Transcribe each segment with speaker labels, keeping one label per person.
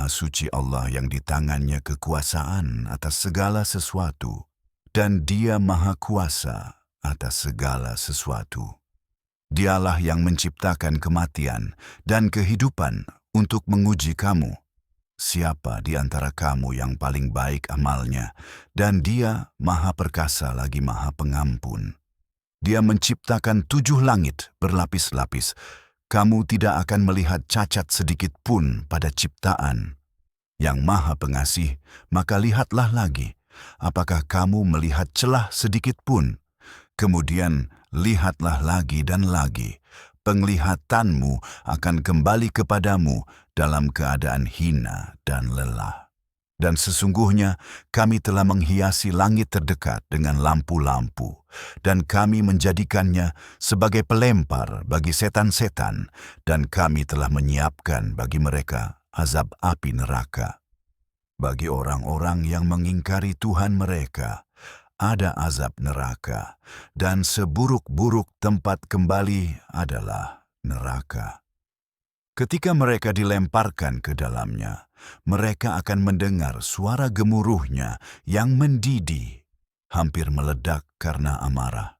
Speaker 1: Maha Suci Allah yang di tangannya kekuasaan atas segala sesuatu, dan Dia Maha Kuasa atas segala sesuatu. Dialah yang menciptakan kematian dan kehidupan untuk menguji kamu. Siapa di antara kamu yang paling baik amalnya, dan Dia Maha Perkasa lagi Maha Pengampun. Dia menciptakan 7 langit berlapis-lapis. Kamu tidak akan melihat cacat sedikit pun pada ciptaan Yang Maha Pengasih, maka lihatlah lagi. Apakah kamu melihat celah sedikit pun? Kemudian lihatlah lagi dan lagi. Penglihatanmu akan kembali kepadamu dalam keadaan hina dan lelah. Dan sesungguhnya kami telah menghiasi langit terdekat dengan lampu-lampu, dan kami menjadikannya sebagai pelempar bagi setan-setan, dan kami telah menyiapkan bagi mereka azab api neraka. Bagi orang-orang yang mengingkari Tuhan mereka, ada azab neraka, dan seburuk-buruk tempat kembali adalah neraka. Ketika mereka dilemparkan ke dalamnya, mereka akan mendengar suara gemuruhnya yang mendidih, hampir meledak karena amarah.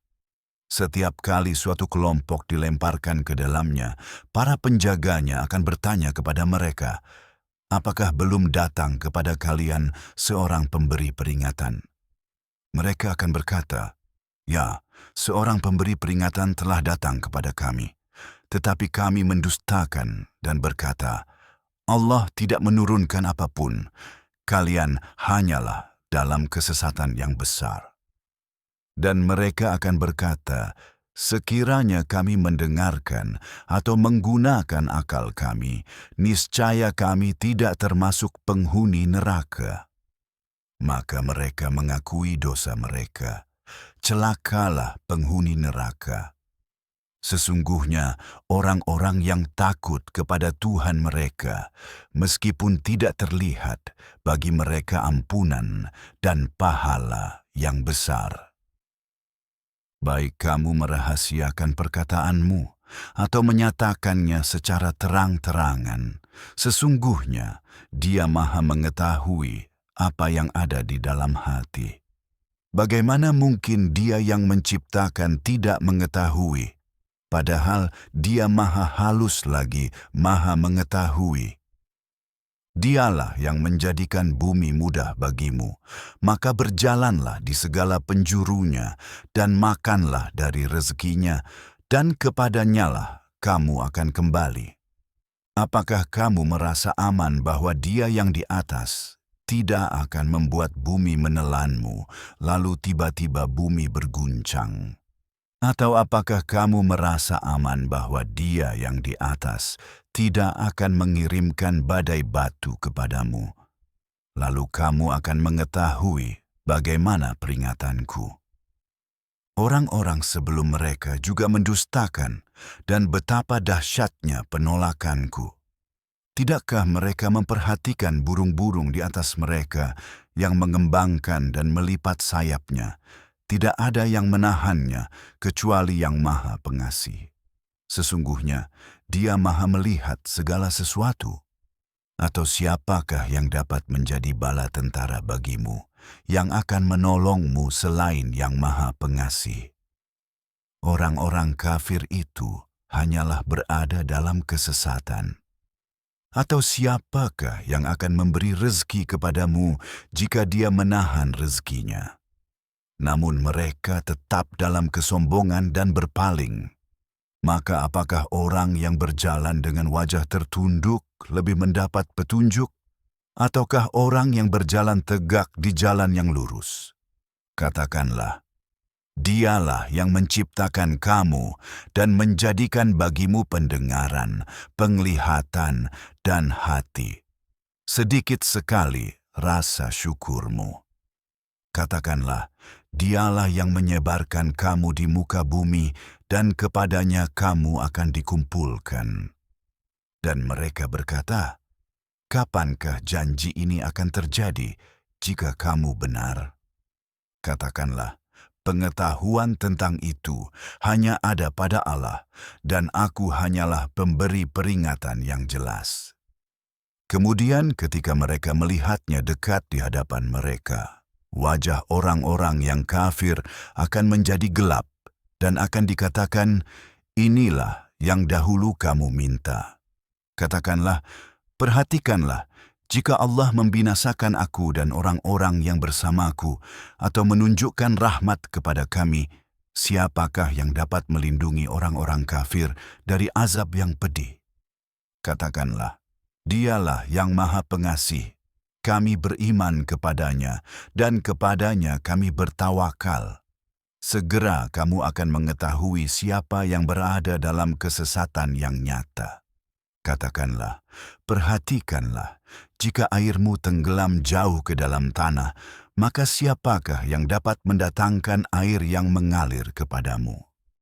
Speaker 1: Setiap kali suatu kelompok dilemparkan ke dalamnya, para penjaganya akan bertanya kepada mereka, "Apakah belum datang kepada kalian seorang pemberi peringatan?" Mereka akan berkata, "Ya, seorang pemberi peringatan telah datang kepada kami." Tetapi kami mendustakan dan berkata, "Allah tidak menurunkan apapun. Kalian hanyalah dalam kesesatan yang besar." Dan mereka akan berkata, "Sekiranya kami mendengarkan atau menggunakan akal kami, niscaya kami tidak termasuk penghuni neraka." Maka mereka mengakui dosa mereka. Celakalah penghuni neraka. Sesungguhnya orang-orang yang takut kepada Tuhan mereka, meskipun tidak terlihat, bagi mereka ampunan dan pahala yang besar. Baik kamu merahasiakan perkataanmu atau menyatakannya secara terang-terangan, sesungguhnya Dia Maha mengetahui apa yang ada di dalam hati. Bagaimana mungkin Dia yang menciptakan tidak mengetahui? Padahal Dia Maha halus lagi, Maha mengetahui. Dialah yang menjadikan bumi mudah bagimu, maka berjalanlah di segala penjurunya, dan makanlah dari rezekinya, dan kepadanyalah kamu akan kembali. Apakah kamu merasa aman bahwa Dia yang di atas tidak akan membuat bumi menelanmu, lalu tiba-tiba bumi berguncang? Atau apakah kamu merasa aman bahwa Dia yang di atas tidak akan mengirimkan badai batu kepadamu? Lalu kamu akan mengetahui bagaimana peringatanku. Orang-orang sebelum mereka juga mendustakan, dan betapa dahsyatnya penolakanku. Tidakkah mereka memperhatikan burung-burung di atas mereka yang mengembangkan dan melipat sayapnya? Tidak ada yang menahannya kecuali Yang Maha Pengasih. Sesungguhnya Dia Maha melihat segala sesuatu. Atau siapakah yang dapat menjadi bala tentara bagimu, yang akan menolongmu selain Yang Maha Pengasih? Orang-orang kafir itu hanyalah berada dalam kesesatan. Atau siapakah yang akan memberi rezeki kepadamu jika Dia menahan rezekinya? Namun mereka tetap dalam kesombongan dan berpaling. Maka apakah orang yang berjalan dengan wajah tertunduk lebih mendapat petunjuk? Ataukah orang yang berjalan tegak di jalan yang lurus? Katakanlah, Dialah yang menciptakan kamu dan menjadikan bagimu pendengaran, penglihatan, dan hati. Sedikit sekali rasa syukurmu. Katakanlah, Dialah yang menyebarkan kamu di muka bumi, dan kepadanya kamu akan dikumpulkan. Dan mereka berkata, "Kapankah janji ini akan terjadi jika kamu benar?" Katakanlah, pengetahuan tentang itu hanya ada pada Allah, dan aku hanyalah pemberi peringatan yang jelas. Kemudian ketika mereka melihatnya dekat di hadapan mereka, wajah orang-orang yang kafir akan menjadi gelap dan akan dikatakan, inilah yang dahulu kamu minta. Katakanlah, perhatikanlah, jika Allah membinasakan aku dan orang-orang yang bersamaku atau menunjukkan rahmat kepada kami, siapakah yang dapat melindungi orang-orang kafir dari azab yang pedih? Katakanlah, Dialah yang Maha Pengasih. Kami beriman kepadanya dan kepadanya kami bertawakal. Segera kamu akan mengetahui siapa yang berada dalam kesesatan yang nyata. Katakanlah, perhatikanlah, jika airmu tenggelam jauh ke dalam tanah, maka siapakah yang dapat mendatangkan air yang mengalir kepadamu?